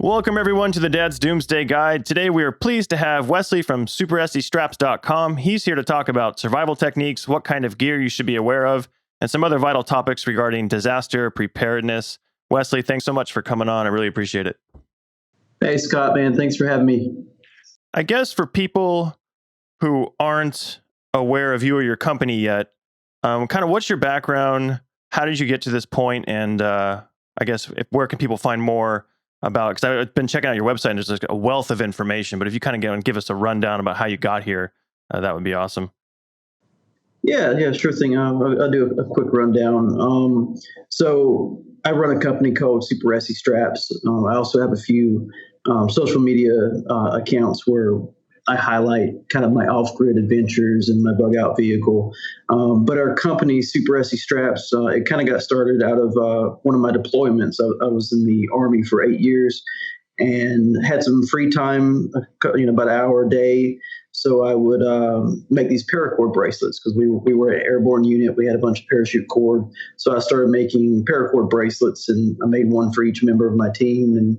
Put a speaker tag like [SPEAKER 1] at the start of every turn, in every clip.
[SPEAKER 1] Welcome everyone to the Dad's Doomsday Guide. Today we are pleased to have Wesley from SuperesseStraps.com. He's here to talk about survival techniques, what kind of gear you should be aware of, and some other vital topics regarding disaster preparedness. Wesley, thanks so much for coming on. I really appreciate it.
[SPEAKER 2] Hey, Scott, man. Thanks for having me.
[SPEAKER 1] I guess for people who aren't aware of you or your company yet, kind of what's your background? How did you get to this point? And I guess where can people find more about it? Because I've been checking out your website and there's like a wealth of information, but if you kind of give us a rundown about how you got here, that would be awesome.
[SPEAKER 2] Yeah, sure thing. I'll do a quick rundown. So I run a company called Superesse Straps. I also have a few social media accounts where I highlight kind of my off-grid adventures and my bug-out vehicle. But our company, Superesse Straps, it kind of got started out of one of my deployments. I was in the Army for 8 years and had some free time, about an hour a day. So I would make these paracord bracelets because we were an airborne unit. We had a bunch of parachute cord. So I started making paracord bracelets, and I made one for each member of my team. And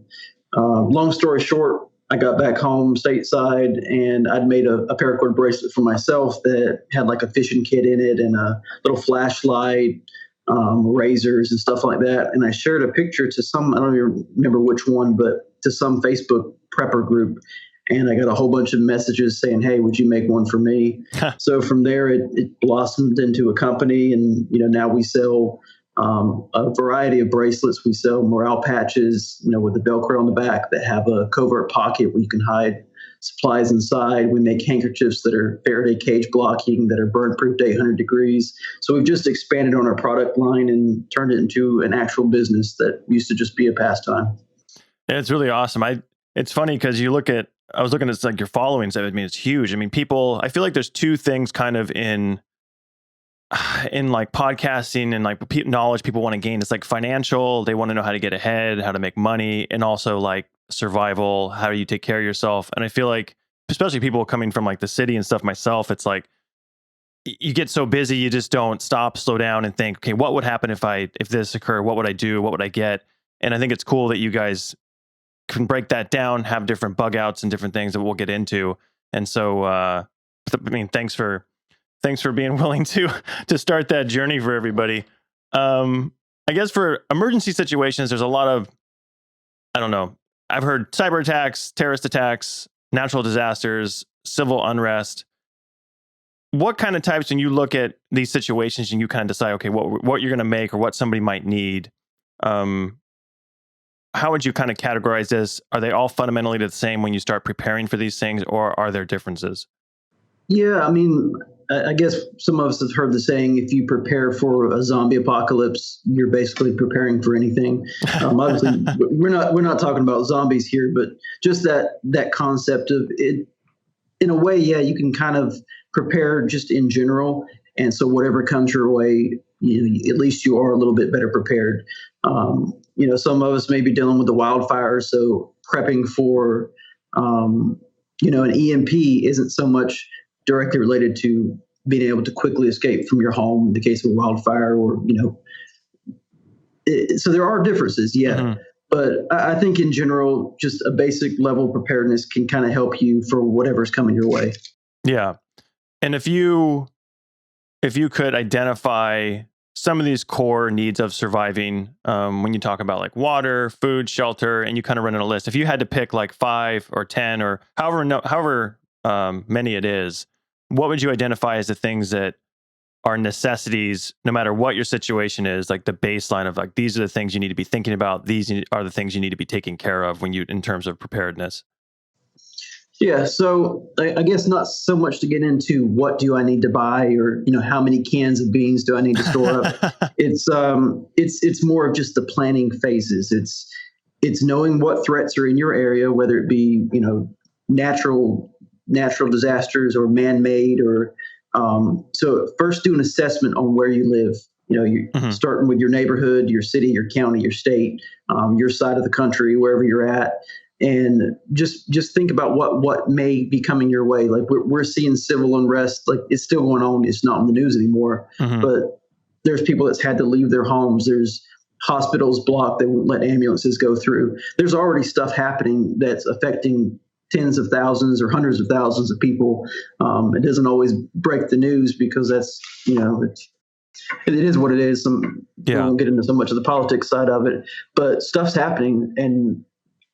[SPEAKER 2] long story short, I got back home stateside, and I'd made a paracord bracelet for myself that had like a fishing kit in it and a little flashlight, razors and stuff like that. And I shared a picture to I don't even remember which one, but to some Facebook prepper group. And I got a whole bunch of messages saying, hey, would you make one for me? So from there, it blossomed into a company. And, now we sell a variety of bracelets. We sell morale patches, with the Velcro on the back that have a covert pocket where you can hide supplies inside. We make handkerchiefs that are Faraday cage blocking, that are burn proof to 800 degrees. So we've just expanded on our product line and turned it into an actual business that used to just be a pastime.
[SPEAKER 1] Yeah, it's really awesome. It's funny because I was looking at like your followings. I mean, it's huge. I mean, I feel like there's two things kind of in like podcasting and like knowledge people want to gain. It's like financial. They want to know how to get ahead, how to make money, and also like survival. How do you take care of yourself? And I feel like, especially people coming from like the city and stuff myself, it's like you get so busy, you just don't stop, slow down and think, okay, what would happen if this occurred? What would I do? What would I get? And I think it's cool that you guys can break that down, have different bug outs and different things that we'll get into. And so, thanks for being willing to start that journey for everybody. I guess for emergency situations, there's a lot of, I don't know, I've heard cyber attacks, terrorist attacks, natural disasters, civil unrest. What kind of types, when you look at these situations and you kind of decide, okay, what you're going to make or what somebody might need, how would you kind of categorize this? Are they all fundamentally the same when you start preparing for these things, or are there differences?
[SPEAKER 2] Yeah, I guess some of us have heard the saying, if you prepare for a zombie apocalypse, you're basically preparing for anything. Obviously, we're not talking about zombies here, but just that concept of it, in a way, yeah, you can kind of prepare just in general. And so whatever comes your way, at least you are a little bit better prepared. Some of us may be dealing with the wildfires, so prepping for, an EMP isn't so much directly related to being able to quickly escape from your home in the case of a wildfire, or, so there are differences, yeah. Mm-hmm. But I think in general, just a basic level of preparedness can kind of help you for whatever's coming your way.
[SPEAKER 1] Yeah. And if you could identify some of these core needs of surviving, when you talk about like water, food, shelter, and you kind of run in a list, if you had to pick like 5 or 10 or however many it is, what would you identify as the things that are necessities, no matter what your situation is, like the baseline of like, these are the things you need to be thinking about. These are the things you need to be taking care of in terms of preparedness.
[SPEAKER 2] Yeah, so I guess not so much to get into what do I need to buy, or how many cans of beans do I need to store up. It's more of just the planning phases. It's knowing what threats are in your area, whether it be natural disasters or man-made, or so first do an assessment on where you live. You're mm-hmm. starting with your neighborhood, your city, your county, your state, your side of the country, wherever you're at. And just think about what may be coming your way. Like we're seeing civil unrest, like it's still going on. It's not in the news anymore, mm-hmm. but there's people that's had to leave their homes. There's hospitals blocked. They won't let ambulances go through. There's already stuff happening that's affecting tens of thousands or hundreds of thousands of people. It doesn't always break the news because that's, it is what it is. We won't get into so much of the politics side of it, but stuff's happening. And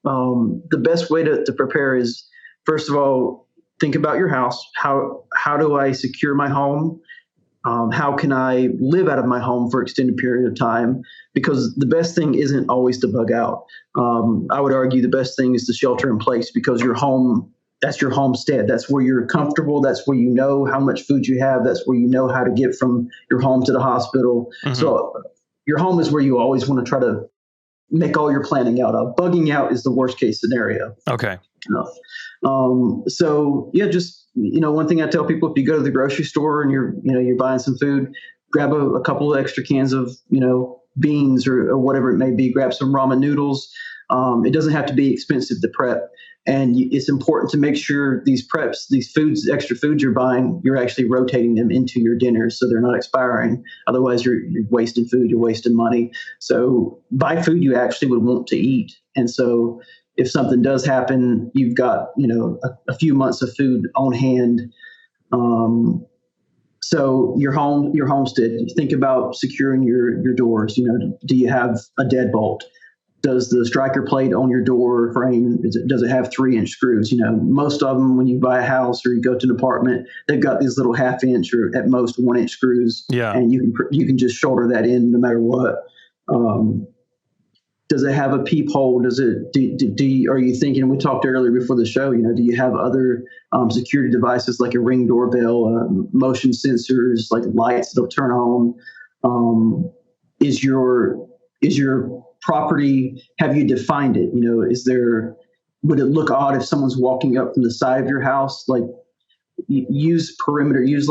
[SPEAKER 2] the best way to prepare is, first of all, think about your house. How do I secure my home? How can I live out of my home for an extended period of time? Because the best thing isn't always to bug out. I would argue the best thing is to shelter in place, because your home, that's your homestead. That's where you're comfortable. That's where you know how much food you have. That's where you know how to get from your home to the hospital. Mm-hmm. So your home is where you always want to try to make all your planning out of. Bugging out is the worst case scenario.
[SPEAKER 1] Okay.
[SPEAKER 2] So yeah, just, one thing I tell people, if you go to the grocery store and you're buying some food, grab a couple of extra cans of, beans or whatever it may be, grab some ramen noodles. It doesn't have to be expensive to prep. And it's important to make sure these preps, these foods, extra foods you're buying, you're actually rotating them into your dinners so they're not expiring. Otherwise, you're wasting food, you're wasting money. So buy food you actually would want to eat. And so if something does happen, you've got, a few months of food on hand. So your homestead, think about securing your doors. Do you have a deadbolt? Does the striker plate on your door frame, does it have 3-inch screws? Most of them, when you buy a house or you go to an apartment, they've got these little 1/2-inch or at most 1-inch screws.
[SPEAKER 1] Yeah.
[SPEAKER 2] And you can just shoulder that in no matter what. Does it have a peephole? Are you thinking, we talked earlier before the show, do you have other security devices like a Ring doorbell, motion sensors, like lights that'll turn on? Is your property, have you defined it? Would it look odd if someone's walking up from the side of your house? Like, use perimeter, use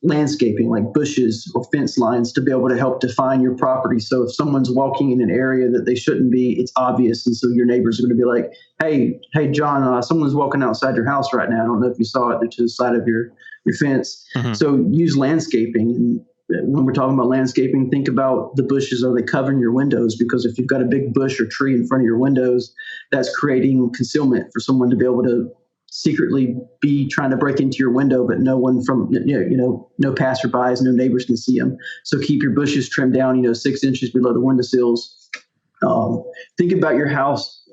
[SPEAKER 2] landscaping, like bushes or fence lines, to be able to help define your property. So if someone's walking in an area that they shouldn't be, it's obvious. And so your neighbors are going to be like, hey, John, someone's walking outside your house right now. I don't know if you saw it. They're to the side of your fence. Mm-hmm. So use landscaping. And when we're talking about landscaping, think about the bushes. Are they covering your windows? Because if you've got a big bush or tree in front of your windows, that's creating concealment for someone to be able to secretly be trying to break into your window, but no one from, no passerbys, no neighbors can see them. So keep your bushes trimmed down, 6 inches below the windowsills. Think about your house,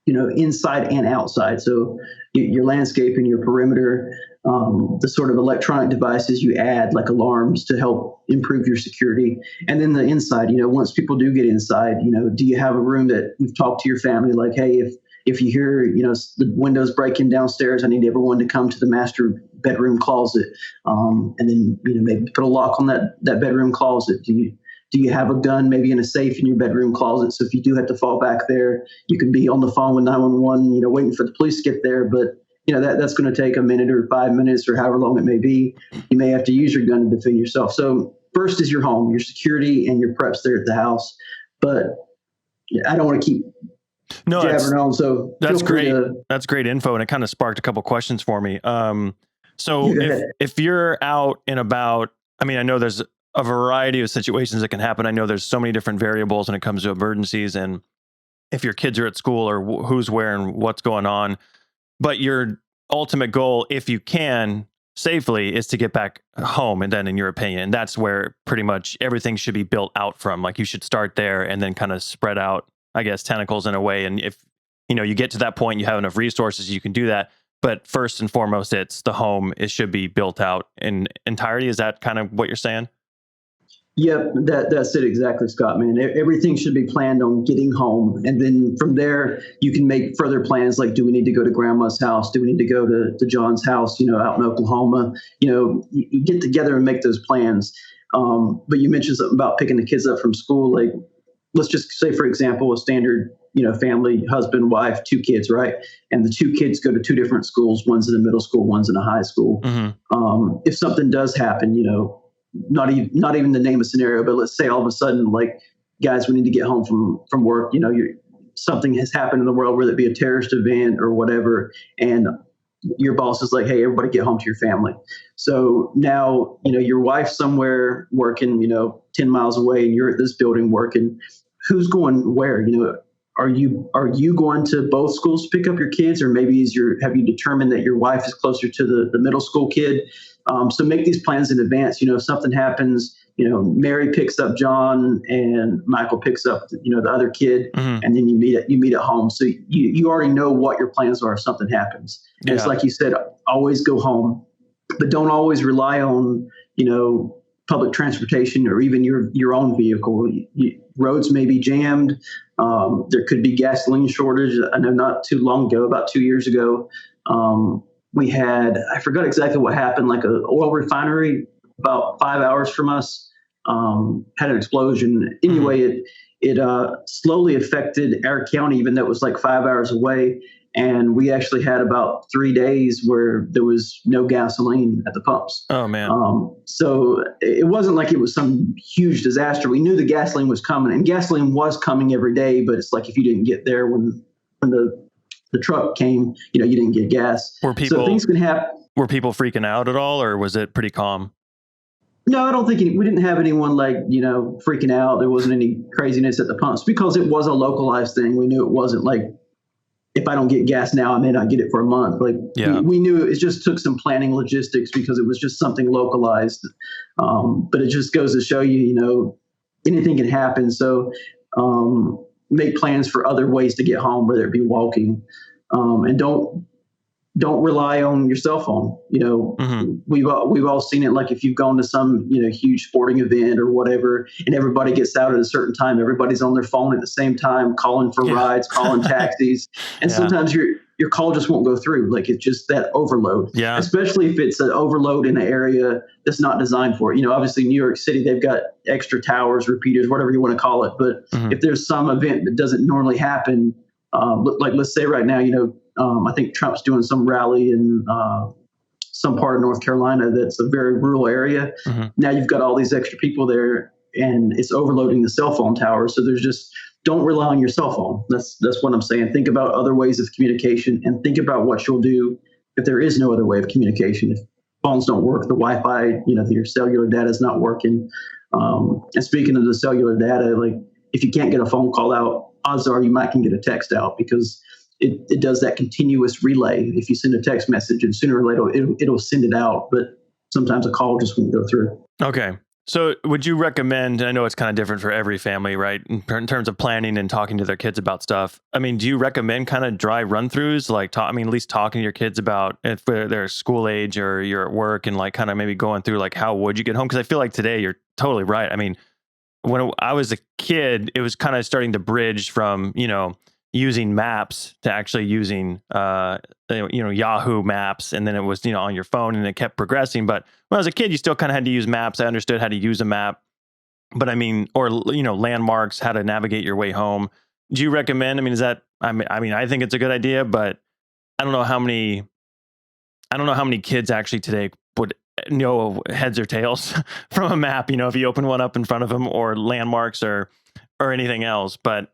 [SPEAKER 2] inside and outside. So your landscape and your perimeter, the sort of electronic devices you add, like alarms, to help improve your security. And then the inside, once people do get inside, do you have a room that you've talked to your family, like, hey, if you hear, the windows breaking downstairs, I need everyone to come to the master bedroom closet, and then maybe put a lock on that bedroom closet. Do you have a gun maybe in a safe in your bedroom closet? So if you do have to fall back there, you can be on the phone with 911, waiting for the police to get there. But that's going to take a minute or 5 minutes or however long it may be. You may have to use your gun to defend yourself. So first is your home, your security, and your preps there at the house. But I don't want to keep jabbering on. So
[SPEAKER 1] that's great. That's great info, and it kind of sparked a couple questions for me. So if you're out and about, I know there's a variety of situations that can happen. I know there's so many different variables when it comes to emergencies, and if your kids are at school, or who's where and what's going on. But your ultimate goal, if you can safely, is to get back home. And then, in your opinion, that's where pretty much everything should be built out from. Like, you should start there and then kind of spread out, I guess, tentacles in a way. And if, you get to that point, you have enough resources, you can do that. But first and foremost, it's the home. It should be built out in entirety. Is that kind of what you're saying?
[SPEAKER 2] Yep, that's it exactly, Scott, man. Everything should be planned on getting home. And then from there, you can make further plans, like, do we need to go to grandma's house? Do we need to go to John's house, out in Oklahoma? You get together and make those plans. But you mentioned something about picking the kids up from school. Like, let's just say, for example, a standard, family, husband, wife, 2 kids, right? And the 2 kids go to 2 different schools. One's in a middle school, one's in a high school. Mm-hmm. If something does happen, not even to name a scenario, but let's say all of a sudden, like, guys, we need to get home from work. Something has happened in the world, whether it be a terrorist event or whatever, and your boss is like, hey, everybody get home to your family. So now, your wife's somewhere working, 10 miles away, and you're at this building working. Who's going where? Are you going to both schools to pick up your kids, or maybe have you determined that your wife is closer to the middle school kid? So make these plans in advance. If something happens, Mary picks up John and Michael picks up, the other kid, and then you meet at home. So you already know what your plans are if something happens. And it's like you said, always go home, but don't always rely on, public transportation or even your own vehicle. Roads may be jammed. There could be gasoline shortage. I know not too long ago, about 2 years ago, we had, I forgot exactly what happened, like an oil refinery about 5 hours from us had an explosion. Anyway, it slowly affected our county, even though it was like 5 hours away. And we actually had about 3 days where there was no gasoline at the pumps.
[SPEAKER 1] Oh, man.
[SPEAKER 2] So it wasn't like it was some huge disaster. We knew the gasoline was coming, and gasoline was coming every day. But it's like if you didn't get there when the truck came, you didn't get gas. So things can happen.
[SPEAKER 1] Were people freaking out at all, or was it pretty calm?
[SPEAKER 2] No, I don't think we didn't have anyone freaking out. There wasn't any craziness at the pumps because it was a localized thing. We knew it wasn't like, if I don't get gas now, I may not get it for a month. We knew it just took some planning logistics because it was just something localized. But it just goes to show you, anything can happen. So make plans for other ways to get home, whether it be walking, and don't rely on your cell phone. We've all seen it. Like if you've gone to some, huge sporting event or whatever, and everybody gets out at a certain time, everybody's on their phone at the same time, calling for rides, calling taxis. And sometimes your call just won't go through. Like it's just that overload, especially if it's an overload in an area that's not designed for it. Obviously New York City, they've got extra towers, repeaters, whatever you want to call it. But if there's some event that doesn't normally happen, like let's say right now, I think Trump's doing some rally in some part of North Carolina that's a very rural area. Now you've got all these extra people there, and it's overloading the cell phone towers. So don't rely on your cell phone. That's what I'm saying. Think about other ways of communication, and think about what you'll do if there is no other way of communication. If phones don't work, the Wi-Fi, your cellular data is not working. And speaking of the cellular data, like if you can't get a phone call out, odds are you might can get a text out, because it does that continuous relay. If you send a text message, and sooner or later it'll send it out, but sometimes a call just won't go through.
[SPEAKER 1] Okay. So would you recommend, I know it's kind of different for every family, right? In terms of planning and talking to their kids about stuff. I mean, do you recommend kind of dry run-throughs? At least talking to your kids about if they're school age or you're at work, and like kind of maybe going through like, how would you get home? Because I feel like today you're totally right. I mean, when I was a kid, it was kind of starting to bridge from, using maps to actually using, Yahoo Maps. And then it was, on your phone, and it kept progressing. But when I was a kid, you still kind of had to use maps. I understood how to use a map, but I mean, or, landmarks, how to navigate your way home. Do you recommend, I think it's a good idea, but I don't know how many kids actually today would know heads or tails from a map, if you open one up in front of them, or landmarks or anything else. But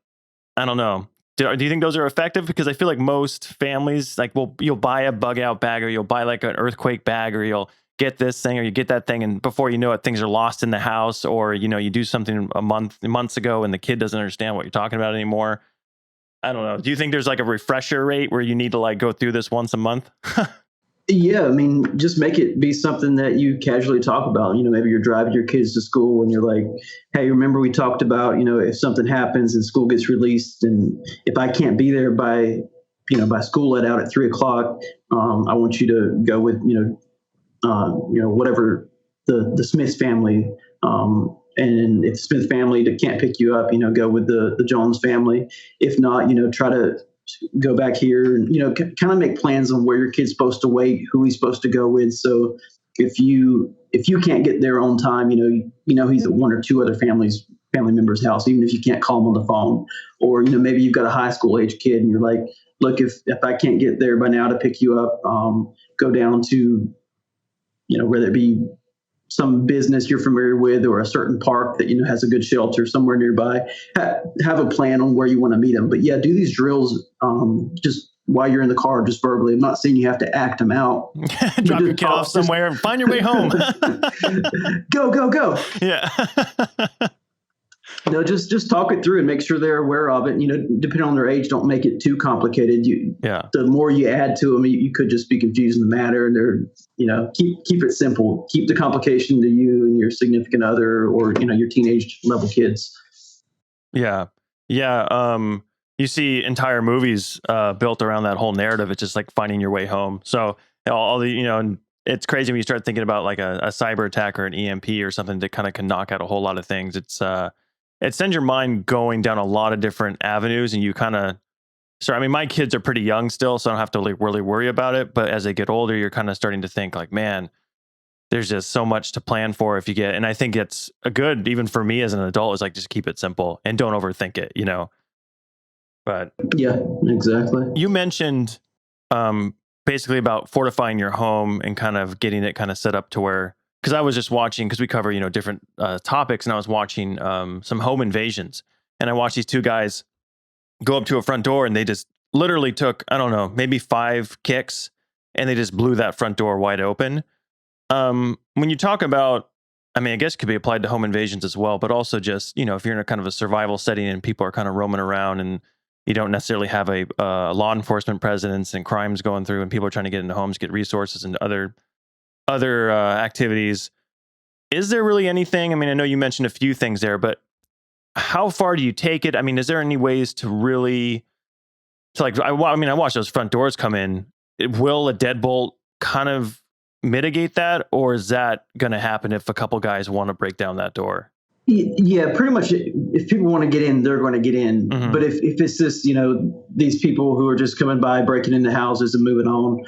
[SPEAKER 1] I don't know. Do you think those are effective? Because I feel like most families, you'll buy a bug out bag, or you'll buy like an earthquake bag, or you'll get this thing, or you get that thing, and before you know it, things are lost in the house, or you do something months ago, and the kid doesn't understand what you're talking about anymore. I don't know. Do you think there's like a refresher rate where you need to go through this once a month?
[SPEAKER 2] Yeah, just make it be something that you casually talk about. Maybe you're driving your kids to school and you're like, hey, remember we talked about, if something happens and school gets released, and if I can't be there by school let out at 3:00, I want you to go with, whatever the Smith family. And if the Smith family can't pick you up, go with the Jones family. If not, try to go back here and, kind of make plans on where your kid's supposed to wait, who he's supposed to go with. So if you can't get there on time, he's at one or two other family members' house, even if you can't call him on the phone. Or, maybe you've got a high school age kid and you're like, look, if I can't get there by now to pick you up, go down to, whether it be some business you're familiar with, or a certain park that, has a good shelter somewhere nearby. Have a plan on where you want to meet them. But yeah, do these drills, just while you're in the car, just verbally. I'm not saying you have to act them out.
[SPEAKER 1] Drop your kid off somewhere and find your way home.
[SPEAKER 2] Go, go, go.
[SPEAKER 1] Yeah.
[SPEAKER 2] No, just talk it through and make sure they're aware of it. Depending on their age, don't make it too complicated. The more you add to them, you could just be confusing the matter. And they're, keep it simple. Keep the complication to you and your significant other, or your teenage level kids.
[SPEAKER 1] Yeah, yeah. You see entire movies built around that whole narrative. It's just like finding your way home. So all the and it's crazy when you start thinking about like a cyber attack or an EMP or something that kind of can knock out a whole lot of things. It sends your mind going down a lot of different avenues, and you kind of. So I mean, my kids are pretty young still, so I don't have to like really worry about it. But as they get older, you're kind of starting to think like, man, there's just so much to plan for if you get. And I think it's a good, even for me as an adult, is like just keep it simple and don't overthink it. But
[SPEAKER 2] yeah, exactly.
[SPEAKER 1] You mentioned basically about fortifying your home and kind of getting it kind of set up to where. Because I was just watching, because we cover, different topics, and I was watching some home invasions. And I watched these two guys go up to a front door, and they just literally took, I don't know, maybe 5 kicks, and they just blew that front door wide open. When you talk about, I mean, I guess it could be applied to home invasions as well, but also just, if you're in a kind of a survival setting and people are kind of roaming around and you don't necessarily have a law enforcement presence and crimes going through and people are trying to get into homes, get resources and other activities. Is there really anything? I mean, I know you mentioned a few things there, but how far do you take it? I mean, is there any ways to really, I watch those front doors come in. Will a deadbolt kind of mitigate that, or is that going to happen if a couple guys want to break down that door?
[SPEAKER 2] Yeah, pretty much. If people want to get in, they're going to get in. Mm-hmm. But if it's just, these people who are just coming by, breaking into houses and moving on,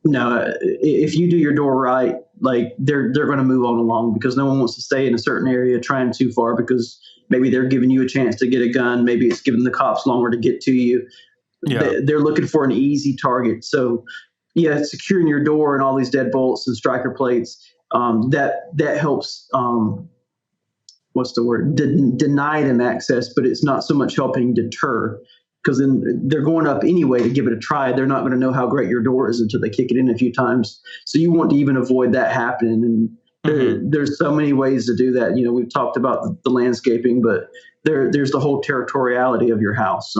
[SPEAKER 2] no, if you do your door right, like they're going to move on along, because no one wants to stay in a certain area trying too far, because maybe they're giving you a chance to get a gun. Maybe it's giving the cops longer to get to you. Yeah. They're looking for an easy target. So yeah, securing your door and all these deadbolts and striker plates, that helps. What's the word? Deny them access, but it's not so much helping deter, because then they're going up anyway to give it a try. They're not going to know how great your door is until they kick it in a few times. So you want to even avoid that happening. And there's so many ways to do that. We've talked about the landscaping, but there's the whole territoriality of your house.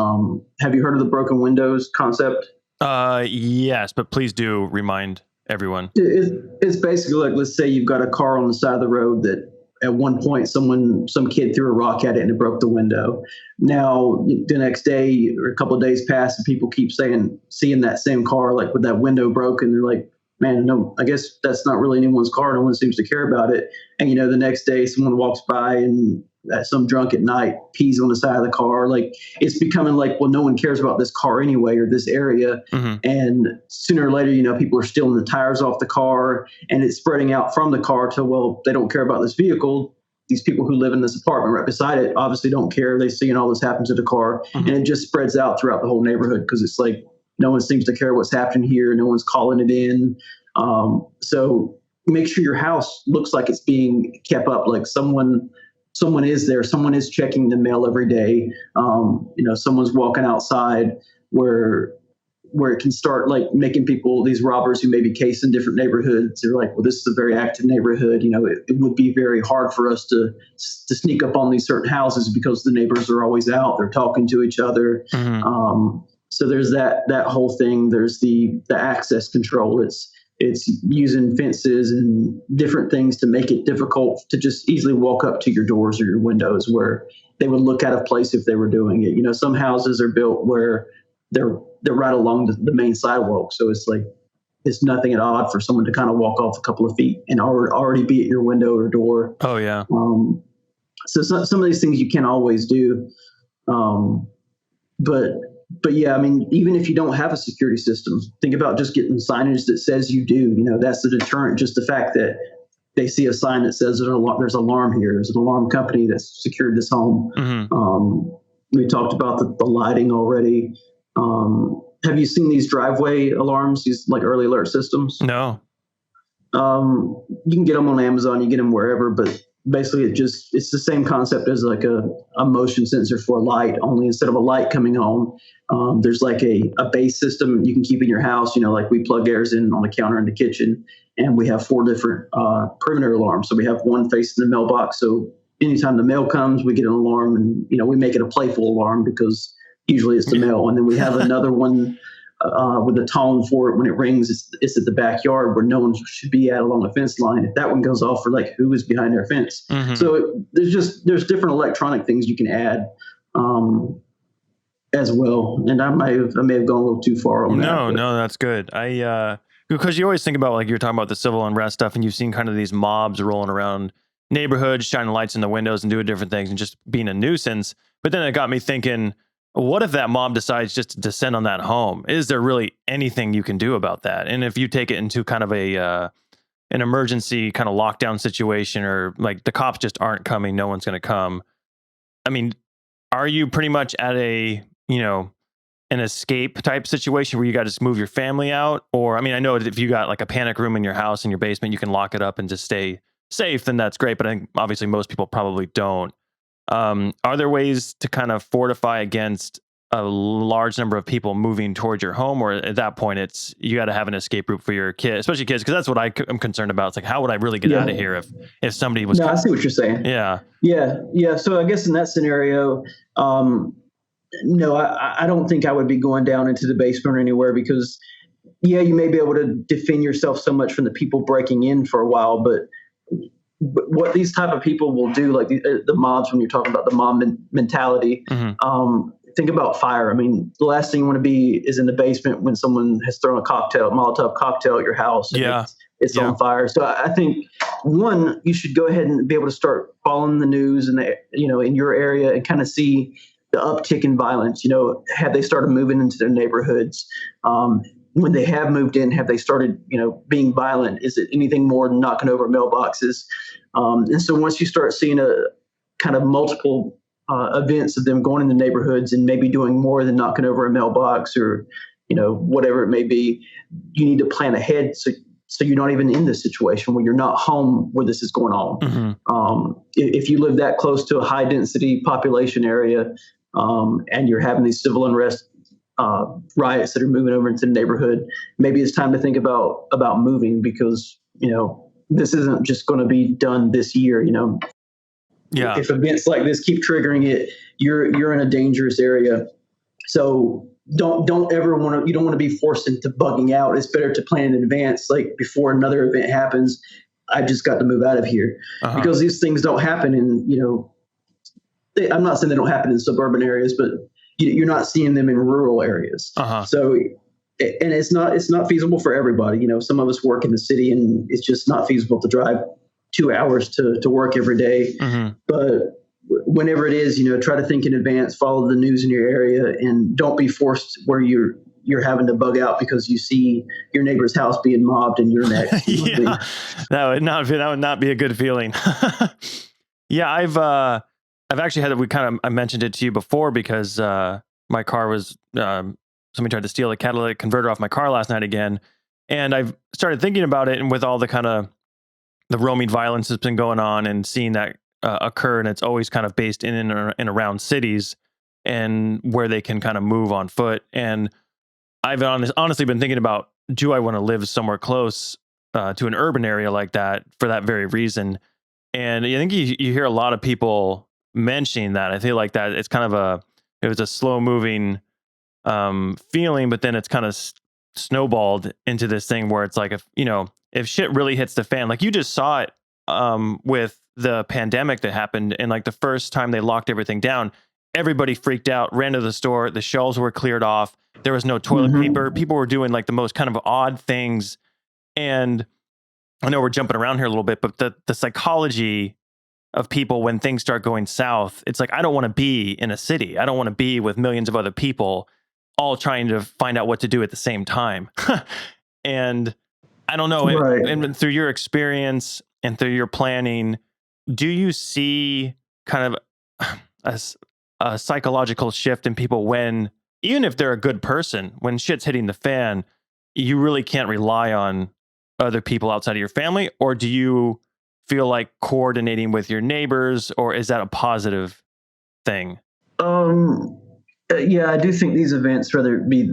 [SPEAKER 2] Have you heard of the broken windows concept?
[SPEAKER 1] Yes, but please do remind everyone.
[SPEAKER 2] It's basically like, let's say you've got a car on the side of the road that at one point some kid threw a rock at it and it broke the window. Now the next day or a couple of days pass and people keep seeing that same car, like with that window broken. They're like, man, no, I guess that's not really anyone's car. No one seems to care about it. And the next day someone walks by and some drunk at night pees on the side of the car. Like, it's becoming like, well, no one cares about this car anyway, or this area. Mm-hmm. And sooner or later, people are stealing the tires off the car, and it's spreading out from the car to, well, they don't care about this vehicle. These people who live in this apartment right beside it obviously don't care. They're seeing all this happen to the car. Mm-hmm. And it just spreads out throughout the whole neighborhood, because it's like, no one seems to care what's happening here. No one's calling it in. So make sure your house looks like it's being kept up, like someone is there. Someone is checking the mail every day. Someone's walking outside where it can start like making people, these robbers who may be cased in different neighborhoods, they're like, well, this is a very active neighborhood. It would be very hard for us to sneak up on these certain houses because the neighbors are always out. They're talking to each other. Mm-hmm. So there's that whole thing. There's the access control. It's using fences and different things to make it difficult to just easily walk up to your doors or your windows, where they would look out of place if they were doing it. Some houses are built where they're right along the main sidewalk. So it's like, it's nothing at odd for someone to kind of walk off a couple of feet and already be at your window or door.
[SPEAKER 1] Oh, yeah.
[SPEAKER 2] So some of these things you can't always do. But yeah, I mean, even if you don't have a security system, think about just getting signage that says you do. That's the deterrent. Just the fact that they see a sign that says there's an alarm here. There's an alarm company that's secured this home. Mm-hmm. We talked about the lighting already. Have you seen these driveway alarms, these like early alert systems?
[SPEAKER 1] No.
[SPEAKER 2] You can get them on Amazon. You get them wherever, but basically it's the same concept as like a motion sensor for a light, only instead of a light coming on, there's like a base system you can keep in your house. Like we plug theirs in on the counter in the kitchen, and we have 4 different perimeter alarms. So we have one facing the mailbox, so anytime the mail comes, we get an alarm, and we make it a playful alarm because usually it's the mail. And then we have another one with a tone for it when it rings. It's at the backyard where no one should be at along the fence line. If that one goes off, we're like, who is behind their fence? Mm-hmm. So there's different electronic things you can add as well. And I may have gone a little too far on that.
[SPEAKER 1] No, that's good. Because you always think about, like you're talking about the civil unrest stuff, and you've seen kind of these mobs rolling around neighborhoods, shining lights in the windows and doing different things and just being a nuisance. But then it got me thinking, what if that mob decides just to descend on that home? Is there really anything you can do about that? And if you take it into kind of an emergency kind of lockdown situation, or like the cops just aren't coming, no one's going to come. I mean, are you pretty much at an escape type situation where you got to just move your family out? Or, I mean, I know if you got like a panic room in your house, in your basement, you can lock it up and just stay safe, then that's great. But I think obviously most people probably don't. Are there ways to kind of fortify against a large number of people moving towards your home? Or at that point, you got to have an escape route for your kids, especially kids, because that's what I'm concerned about. It's like, how would I really get out of here if somebody was...
[SPEAKER 2] No, I see what you're saying.
[SPEAKER 1] Yeah.
[SPEAKER 2] So I guess in that scenario, no, I don't think I would be going down into the basement or anywhere, because, you may be able to defend yourself so much from the people breaking in for a while, but what these type of people will do, like the mobs, when you're talking about the mob mentality, mm-hmm. Think about fire. I mean, the last thing you want to be is in the basement when someone has thrown a Molotov cocktail at your house. And it's on fire. So I think, one, you should go ahead and be able to start following the news and in your area and kind of see the uptick in violence. Have they started moving into their neighborhoods? When they have moved in, have they started, being violent? Is it anything more than knocking over mailboxes? And so once you start seeing a kind of multiple events of them going in the neighborhoods and maybe doing more than knocking over a mailbox or, whatever it may be, you need to plan ahead so you're not even in this situation where you're not home where this is going on. Mm-hmm. If you live that close to a high density population area and you're having these civil unrest riots that are moving over into the neighborhood, maybe it's time to think about moving, because this isn't just going to be done this year. If events like this keep triggering it, you're in a dangerous area. So don't ever you don't want to be forced into bugging out. It's better to plan in advance, like before another event happens. I just got to move out of here, because these things don't happen in I'm not saying they don't happen in suburban areas, but you're not seeing them in rural areas. So, and it's not feasible for everybody. Some of us work in the city and it's just not feasible to drive 2 hours to work every day. Mm-hmm. But whenever it is, try to think in advance, follow the news in your area, and don't be forced where you're having to bug out because you see your neighbor's house being mobbed and you're next.
[SPEAKER 1] That would not be a good feeling. Yeah, I've actually had I mentioned it to you before, because my car was somebody tried to steal a catalytic converter off my car last night again, and I've started thinking about it, and with all the kind of the roaming violence that's been going on and seeing that occur, and it's always kind of based in and around cities and where they can kind of move on foot. And I've honestly been thinking about, do I want to live somewhere close to an urban area like that for that very reason? And I think you hear a lot of people mentioning that. I feel like that it's kind of it was a slow moving feeling, but then it's kind of snowballed into this thing where it's like, if shit really hits the fan, like you just saw it with the pandemic that happened, and like the first time they locked everything down, everybody freaked out, ran to the store, the shelves were cleared off, there was no toilet mm-hmm. paper, people were doing like the most kind of odd things. And I know we're jumping around here a little bit, but the psychology of people when things start going south, it's like, I don't want to be in a city. I don't want to be with millions of other people all trying to find out what to do at the same time. And I don't know, right. And through your experience and through your planning, do you see kind of a psychological shift in people when, even if they're a good person, when shit's hitting the fan, you really can't rely on other people outside of your family? Or do you feel like coordinating with your neighbors, or is that a positive thing?
[SPEAKER 2] Yeah, I do think these events, whether it be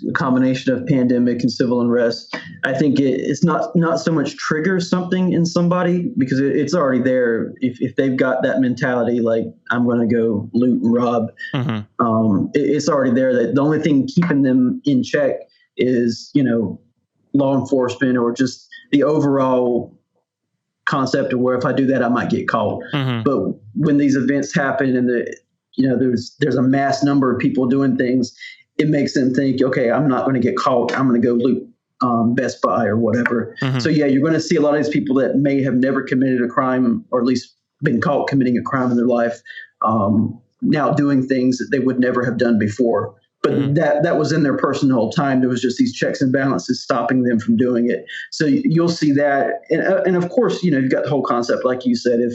[SPEAKER 2] a combination of pandemic and civil unrest, I think it's not so much triggers something in somebody because it's already there. If they've got that mentality, like I'm going to go loot and rob, it's already there. That the only thing keeping them in check is, law enforcement or just the overall concept of where if I do that, I might get caught. But when these events happen and there's a mass number of people doing things, it makes them think, okay, I'm not going to get caught. I'm going to go loot Best Buy or whatever. So yeah, you're going to see a lot of these people that may have never committed a crime or at least been caught committing a crime in their life, now doing things that they would never have done before. But that was in their personal time. There was just these checks and balances stopping them from doing it. So you'll see that. And of course, you've got the whole concept, like you said, if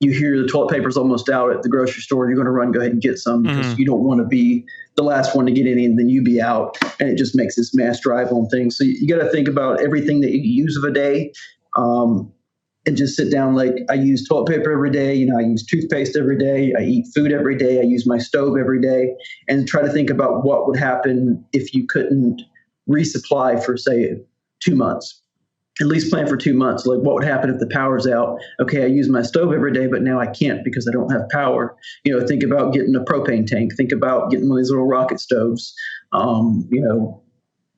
[SPEAKER 2] you hear the toilet paper's almost out at the grocery store, you're going to go ahead and get some because you don't want to be the last one to get any and then you be out. And it just makes this mass drive on things. So you got to think about everything that you use of a day, and just sit down. Like I use toilet paper every day. I use toothpaste every day. I eat food every day. I use my stove every day, and try to think about what would happen if you couldn't resupply for, say, 2 months. At least plan for 2 months. Like what would happen if the power's out? Okay, I use my stove every day, but now I can't because I don't have power. Think about getting a propane tank. Think about getting one of these little rocket stoves.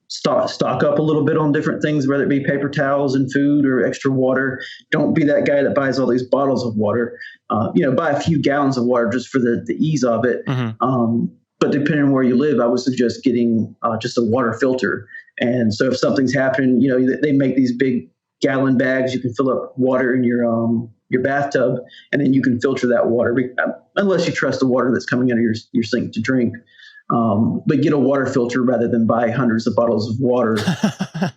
[SPEAKER 2] Stock up a little bit on different things, whether it be paper towels and food or extra water. Don't be that guy that buys all these bottles of water. Buy a few gallons of water just for the ease of it. But depending on where you live, I would suggest getting just a water filter. And so if something's happening, they make these big gallon bags. You can fill up water in your bathtub, and then you can filter that water, unless you trust the water that's coming out of your sink to drink. But get a water filter rather than buy hundreds of bottles of water.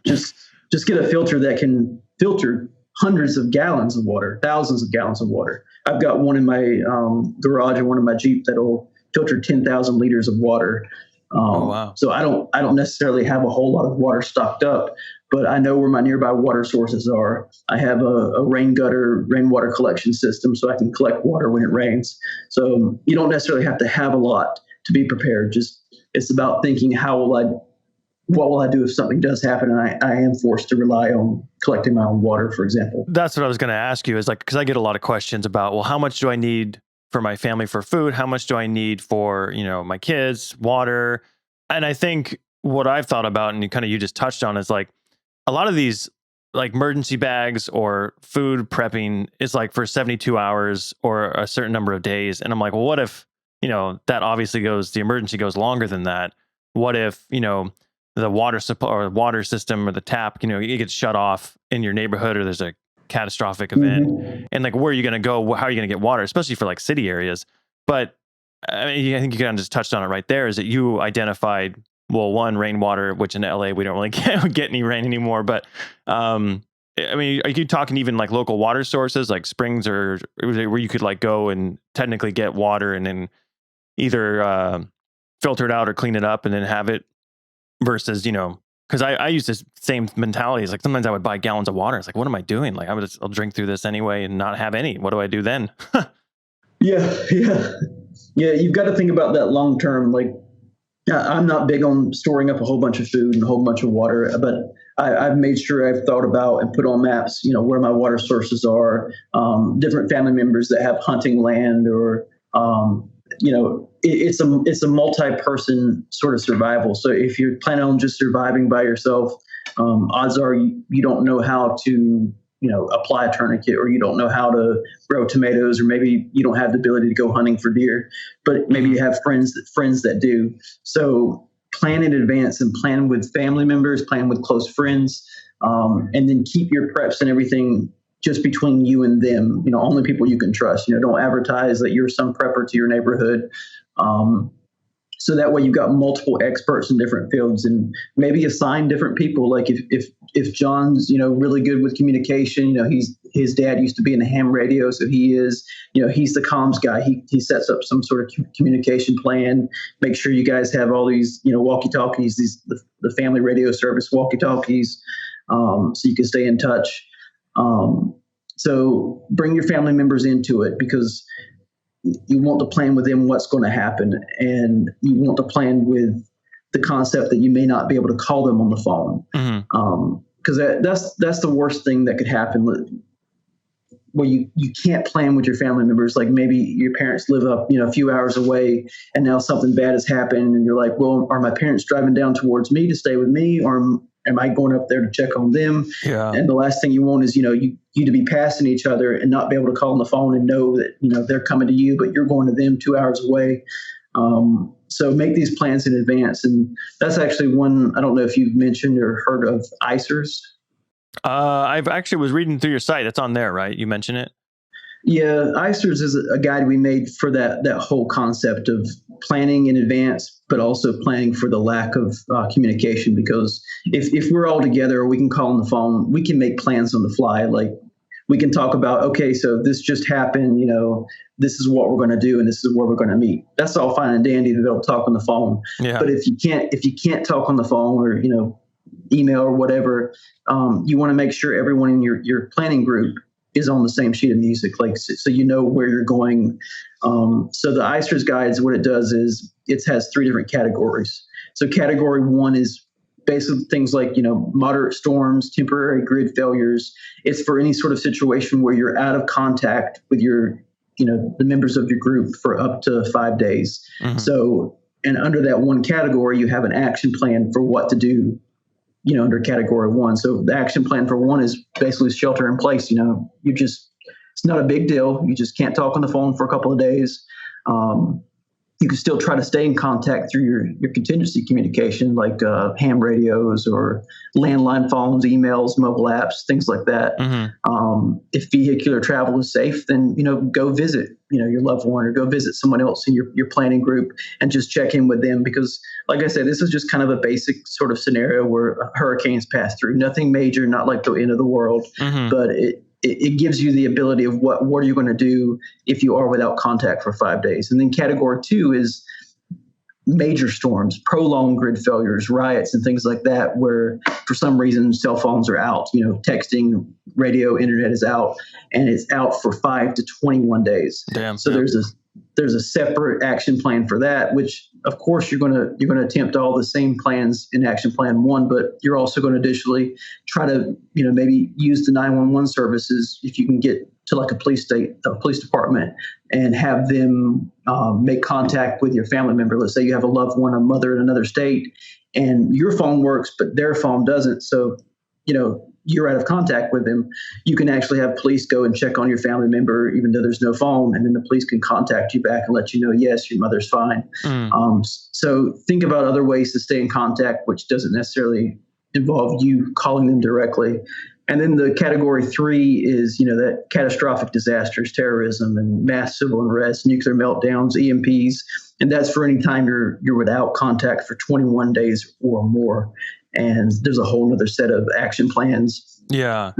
[SPEAKER 2] just get a filter that can filter hundreds of gallons of water, thousands of gallons of water. I've got one in my garage and one in my Jeep that'll filter 10,000 liters of water.
[SPEAKER 1] Wow.
[SPEAKER 2] So I don't necessarily have a whole lot of water stocked up, but I know where my nearby water sources are. I have a rainwater collection system, so I can collect water when it rains. So you don't necessarily have to have a lot to be prepared. Just it's about thinking, what will I do if something does happen and I am forced to rely on collecting my own water, for example.
[SPEAKER 1] That's what I was going to ask you, is because I get a lot of questions about, well, how much do I need for my family for food? How much do I need for, my kids, water? And I think what I've thought about, and you just touched on, is like a lot of these like emergency bags or food prepping is like for 72 hours or a certain number of days. And I'm like, well, what if, that obviously the emergency goes longer than that. What if, the water supply or water system or the tap, it gets shut off in your neighborhood, or there's a catastrophic event, and like, where are you going to go? How are you going to get water, especially for like city areas? But I think you kind of just touched on it right there, is that you identified, well, one, rainwater, which in LA, we don't really get any rain anymore. But are you talking even like local water sources, like springs, or where you could like go and technically get water and then either filter it out or clean it up and then have it, versus, because I use this same mentality. It's like sometimes I would buy gallons of water. It's like, what am I doing? Like I'll drink through this anyway and not have any. What do I do then?
[SPEAKER 2] Yeah. You've got to think about that long term. Like I'm not big on storing up a whole bunch of food and a whole bunch of water, but I've made sure I've thought about and put on maps, where my water sources are, different family members that have hunting land, or, it's a multi-person sort of survival. So if you're planning on just surviving by yourself, odds are you don't know how to, apply a tourniquet, or you don't know how to grow tomatoes, or maybe you don't have the ability to go hunting for deer, but maybe you have friends that do. So plan in advance and plan with family members, plan with close friends, and then keep your preps and everything just between you and them, only people you can trust. Don't advertise that you're some prepper to your neighborhood. So that way you've got multiple experts in different fields, and maybe assign different people. Like if John's, really good with communication, his dad used to be in the ham radio. So he's the comms guy. He sets up some sort of communication plan, make sure you guys have all these, walkie-talkies, the family radio service walkie-talkies, so you can stay in touch. So bring your family members into it, because you want to plan with them what's going to happen, and you want to plan with the concept that you may not be able to call them on the phone. Because that's the worst thing that could happen, where you can't plan with your family members. Like maybe your parents live up, a few hours away, and now something bad has happened, and you're like, well, are my parents driving down towards me to stay with me, or am I going up there to check on them?
[SPEAKER 1] Yeah.
[SPEAKER 2] And the last thing you want is, you to be passing each other and not be able to call on the phone and know that, they're coming to you, but you're going to them 2 hours away. So make these plans in advance. And that's actually one, I don't know if you've mentioned or heard of Icers.
[SPEAKER 1] I've actually was reading through your site. It's on there, right? You mentioned it.
[SPEAKER 2] Yeah, Icers is a guide we made for that whole concept of planning in advance, but also planning for the lack of communication. Because if we're all together, or we can call on the phone, we can make plans on the fly. Like we can talk about, okay, so this just happened, this is what we're going to do, and this is where we're going to meet. That's all fine and dandy to be able to talk on the phone.
[SPEAKER 1] Yeah.
[SPEAKER 2] But if you can't talk on the phone, or email or whatever, you want to make sure everyone in your planning group is on the same sheet of music, like so where you're going. So the Icers guides, what it does is it has 3 different categories. So category 1 is basically things like moderate storms, temporary grid failures. It's for any sort of situation where you're out of contact with your the members of your group for up to 5 days. So, and under that one category, you have an action plan for what to do under category 1. So the action plan for 1 is basically shelter in place. It's not a big deal. You just can't talk on the phone for a couple of days. You can still try to stay in contact through your contingency communication, like ham radios or landline phones, emails, mobile apps, things like that. If vehicular travel is safe, then go visit your loved one, or go visit someone else in your planning group and just check in with them. Because, like I said, this is just kind of a basic sort of scenario where hurricanes pass through. Nothing major, not like the end of the world, but it gives you the ability of what are you going to do if you are without contact for 5 days. And then category 2 is major storms, prolonged grid failures, riots, and things like that, where for some reason cell phones are out, texting, radio, internet is out, and it's out for 5 to 21 days.
[SPEAKER 1] Damn.
[SPEAKER 2] So there's a separate action plan for that, which of course you're going to attempt all the same plans in action plan 1, but you're also going to additionally try to maybe use the 911 services if you can get to like a police department, and have them make contact with your family member. Let's say you have a loved one, a mother in another state, and your phone works but their phone doesn't. So you're out of contact with them. You can actually have police go and check on your family member, even though there's no phone, and then the police can contact you back and let you know, yes, your mother's fine. So think about other ways to stay in contact, which doesn't necessarily involve you calling them directly. And then the category 3 is, that catastrophic disasters, terrorism, and mass civil unrest, nuclear meltdowns, EMPs, and that's for any time you're without contact for 21 days or more. And there's a whole other set of action plans.
[SPEAKER 1] Yeah.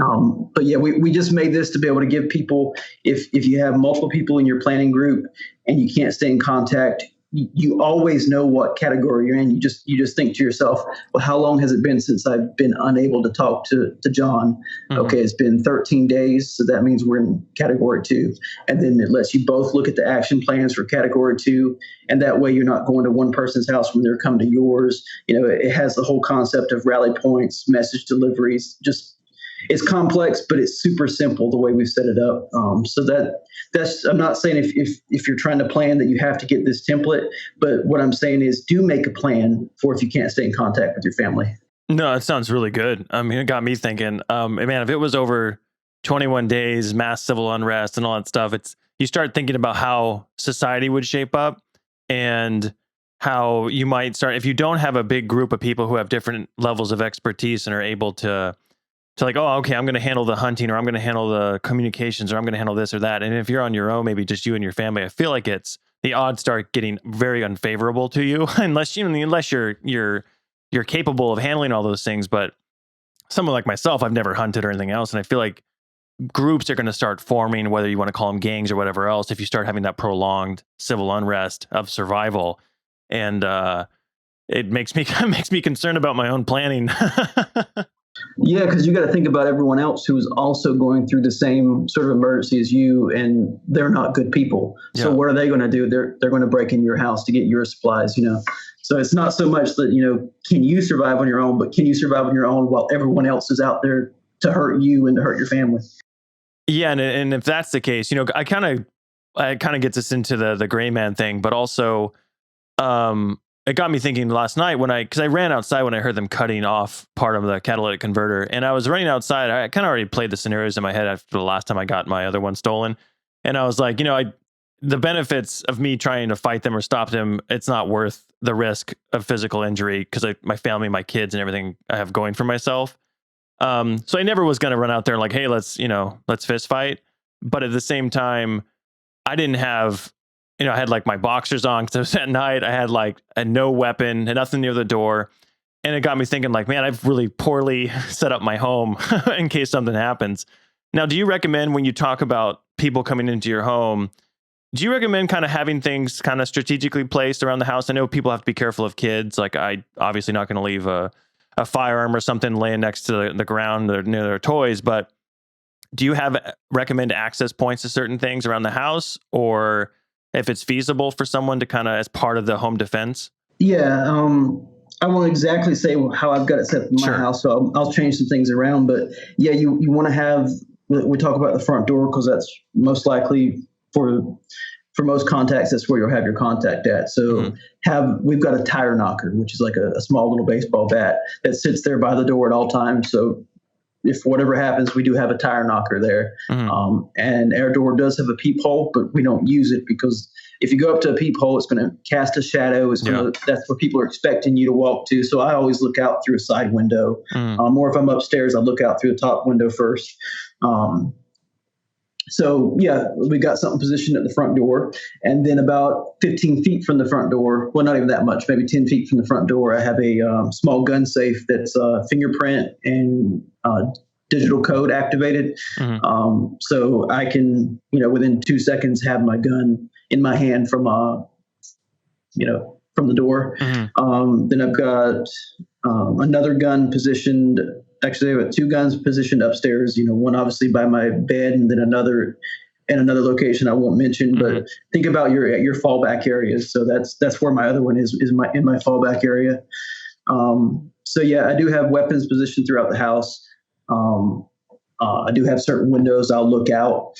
[SPEAKER 2] But yeah, we just made this to be able to give people, if you have multiple people in your planning group and you can't stay in contact, you always know what category you're in. You just think to yourself, well, how long has it been since I've been unable to talk to John? Okay, it's been 13 days. So that means we're in category 2. And then it lets you both look at the action plans for category 2. And that way you're not going to one person's house when they're coming to yours. It has the whole concept of rally points, message deliveries. It's complex, but it's super simple the way we've set it up. So that's I'm not saying if you're trying to plan that you have to get this template, but what I'm saying is do make a plan for if you can't stay in contact with your family.
[SPEAKER 1] No, it sounds really good. I mean, it got me thinking, man, if it was over 21 days, mass civil unrest and all that stuff, you start thinking about how society would shape up, and how you might start, if you don't have a big group of people who have different levels of expertise and are able to like, oh, okay, I'm going to handle the hunting, or I'm going to handle the communications, or I'm going to handle this or that. And if you're on your own, maybe just you and your family, I feel like the odds start getting very unfavorable to you, unless you're capable of handling all those things. But someone like myself, I've never hunted or anything else, and I feel like groups are going to start forming, whether you want to call them gangs or whatever else, if you start having that prolonged civil unrest of survival. And it makes me concerned about my own planning.
[SPEAKER 2] Yeah, because you got to think about everyone else who's also going through the same sort of emergency as you, and they're not good people. So
[SPEAKER 1] Yeah.
[SPEAKER 2] what are they going to do? They're going to break in your house to get your supplies. So it's not so much that can you survive on your own, but can you survive on your own while everyone else is out there to hurt you and to hurt your family?
[SPEAKER 1] Yeah, and if that's the case, I kind of gets us into the gray man thing, but also it got me thinking last night because I ran outside when I heard them cutting off part of the catalytic converter, and I was running outside. I kind of already played the scenarios in my head after the last time I got my other one stolen, and I was like, the benefits of me trying to fight them or stop them, it's not worth the risk of physical injury because my family, my kids, and everything I have going for myself. So I never was going to run out there like, hey, let's fist fight. But at the same time, I didn't have, I had like my boxers on because it was at night. I had like no weapon and nothing near the door. And it got me thinking like, man, I've really poorly set up my home in case something happens. Now, do you recommend when you talk about people coming into your home, do you recommend kind of having things kind of strategically placed around the house? I know people have to be careful of kids. Like I obviously not going to leave a firearm or something laying next to the ground or near their toys, but do you recommend access points to certain things around the house, or if it's feasible for someone to kind of as part of the home defense?
[SPEAKER 2] Yeah, I won't exactly say how I've got it set up in my house, so I'll change some things around. But yeah, you want to have. We talk about the front door because that's most likely for most contacts. That's where you'll have your contact at. So we've got a tire knocker, which is like a small little baseball bat that sits there by the door at all times. So if whatever happens, we do have a tire knocker there. And our door does have a peephole, but we don't use it because if you go up to a peephole, it's going to cast a shadow. That's where people are expecting you to walk to. So I always look out through a side window. Or if I'm upstairs, I look out through the top window first. So yeah, we got something positioned at the front door, and then about 15 feet from the front door, well, not even that much, maybe 10 feet from the front door, I have a small gun safe that's fingerprint and digital code activated. So I can, within 2 seconds have my gun in my hand from the door. Then I've got another gun positioned. Actually, I've got two guns positioned upstairs. One obviously by my bed, and then another in another location I won't mention. But think about your fallback areas. So that's where my other one is in my fallback area. So yeah, I do have weapons positioned throughout the house. I do have certain windows I'll look out,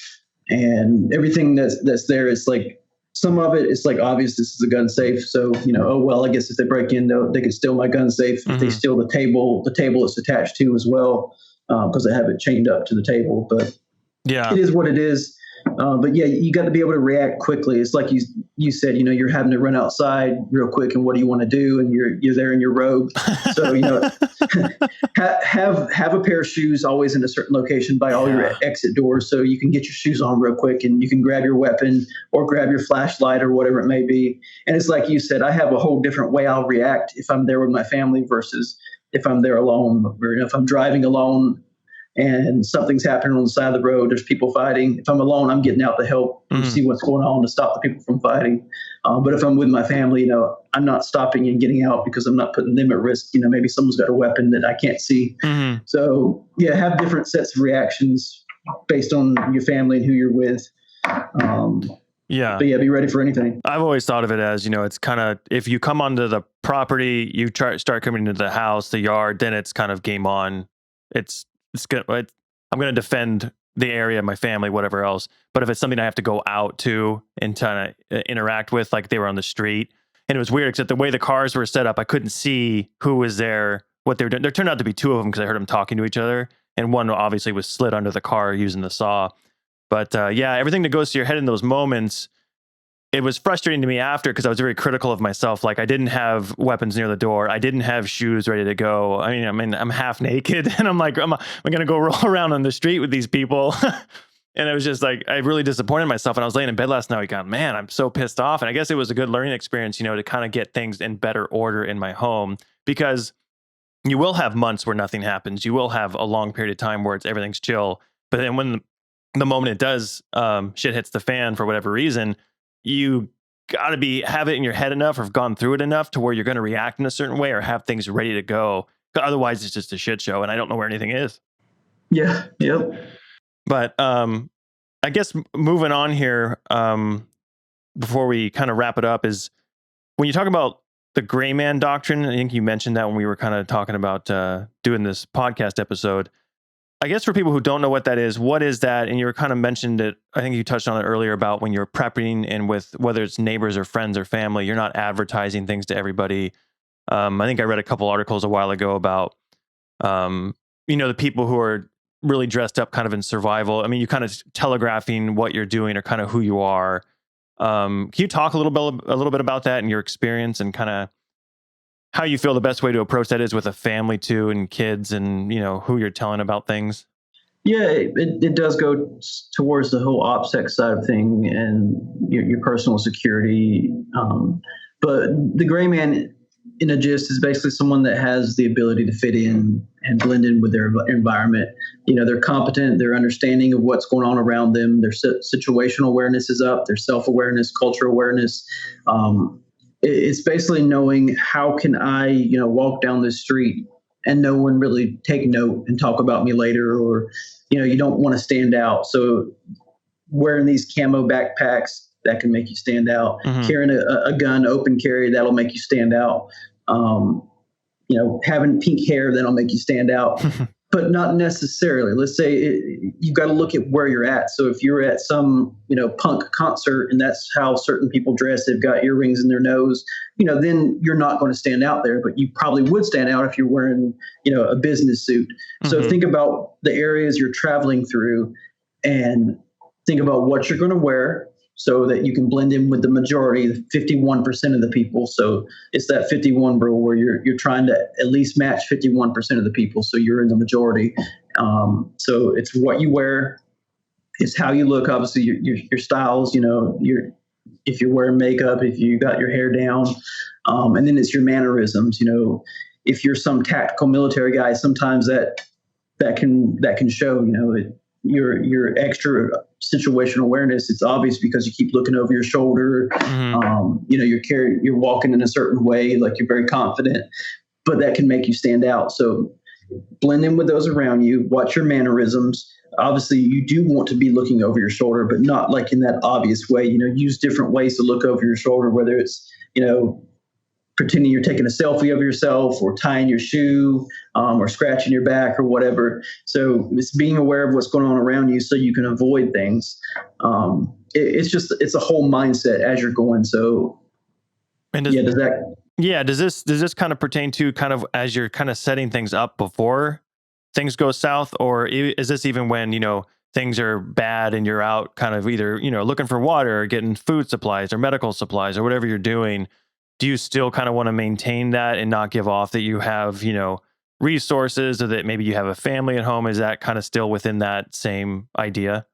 [SPEAKER 2] and everything that's there is like. Some of it is like obvious this is a gun safe. So, oh, well, I guess if they break in, they could steal my gun safe. If they steal the table it's attached to as well, because I have it chained up to the table. But yeah, it is what it is. But yeah, you got to be able to react quickly. It's like you said, you're having to run outside real quick, and what do you want to do? And you're there in your robe. So, have a pair of shoes always in a certain location by all your exit doors, so you can get your shoes on real quick, and you can grab your weapon or grab your flashlight or whatever it may be. And it's like you said, I have a whole different way I'll react if I'm there with my family versus if I'm there alone, or if I'm driving alone and something's happening on the side of the road, there's people fighting. If I'm alone, I'm getting out to help see what's going on to stop the people from fighting. But if I'm with my family, I'm not stopping and getting out because I'm not putting them at risk. Maybe someone's got a weapon that I can't see. So yeah, have different sets of reactions based on your family and who you're with. But yeah, be ready for anything.
[SPEAKER 1] I've always thought of it as, it's kind of, if you come onto the property, you start coming into the house, the yard, then it's kind of game on. I'm going to defend the area, my family, whatever else. But if it's something I have to go out to and kind of interact with, like they were on the street, and it was weird, except the way the cars were set up, I couldn't see who was there, what they were doing. There turned out to be two of them because I heard them talking to each other, and one obviously was slid under the car using the saw. But yeah, everything that goes to your head in those moments, it was frustrating to me after because I was very critical of myself. Like I didn't have weapons near the door. I didn't have shoes ready to go. I'm half naked and I'm like, I'm going to go roll around on the street with these people. And it was just like, I really disappointed myself. And I was laying in bed last night going, man, I'm so pissed off. And I guess it was a good learning experience, to kind of get things in better order in my home, because you will have months where nothing happens. You will have a long period of time where everything's chill. But then when the moment it does, shit hits the fan for whatever reason, you got to have it in your head enough or have gone through it enough to where you're going to react in a certain way or have things ready to go. Otherwise, it's just a shit show, and I don't know where anything is.
[SPEAKER 2] Yeah. Yep.
[SPEAKER 1] But I guess moving on here, before we kind of wrap it up, is when you talk about the gray man doctrine. I think you mentioned that when we were kind of talking about doing this podcast episode. I guess for people who don't know what that is, what is that? And you were kind of mentioned it. I think you touched on it earlier about when you're prepping and with whether it's neighbors or friends or family, you're not advertising things to everybody. I think I read a couple articles a while ago about, the people who are really dressed up kind of in survival. I mean, you kind of telegraphing what you're doing or kind of who you are. Can you talk a little bit about that and your experience and kind of how you feel the best way to approach that is with a family too and kids and, who you're telling about things?
[SPEAKER 2] Yeah, it does go towards the whole OPSEC side of thing and your personal security. But the gray man, in a gist, is basically someone that has the ability to fit in and blend in with their environment. They're competent, their understanding of what's going on around them, their situational awareness is up, their self-awareness, cultural awareness. It's basically knowing how can I, walk down this street and no one really take note and talk about me later, or, you don't want to stand out. So wearing these camo backpacks, that can make you stand out. Mm-hmm. Carrying a gun, open carry, that'll make you stand out. Having pink hair, that'll make you stand out. But not necessarily. Let's say you've got to look at where you're at. So if you're at some, punk concert and that's how certain people dress, they've got earrings in their nose, then you're not going to stand out there. But you probably would stand out if you're wearing, a business suit. Mm-hmm. So think about the areas you're traveling through and think about what you're going to wear so that you can blend in with the majority, the 51% of the people. So it's that 51 rule where you're trying to at least match 51% of the people, so you're in the majority. So it's what you wear, it's how you look, obviously your styles, if you're wearing makeup, if you got your hair down, and then it's your mannerisms. If you're some tactical military guy, sometimes that can show. Your extra situational awareness, it's obvious because you keep looking over your shoulder. Mm-hmm. You're walking in a certain way, like you're very confident, but that can make you stand out. So blend in with those around you, watch your mannerisms. Obviously you do want to be looking over your shoulder, but not like in that obvious way. Use different ways to look over your shoulder, whether it's, pretending you're taking a selfie of yourself or tying your shoe, or scratching your back or whatever. So it's being aware of what's going on around you so you can avoid things. It's a whole mindset as you're going. So does
[SPEAKER 1] this kind of pertain to kind of as you're kind of setting things up before things go south, or is this even when, things are bad and you're out kind of either, looking for water or getting food supplies or medical supplies or whatever you're doing? Do you still kind of want to maintain that and not give off that you have, resources, or that maybe you have a family at home? Is that kind of still within that same idea?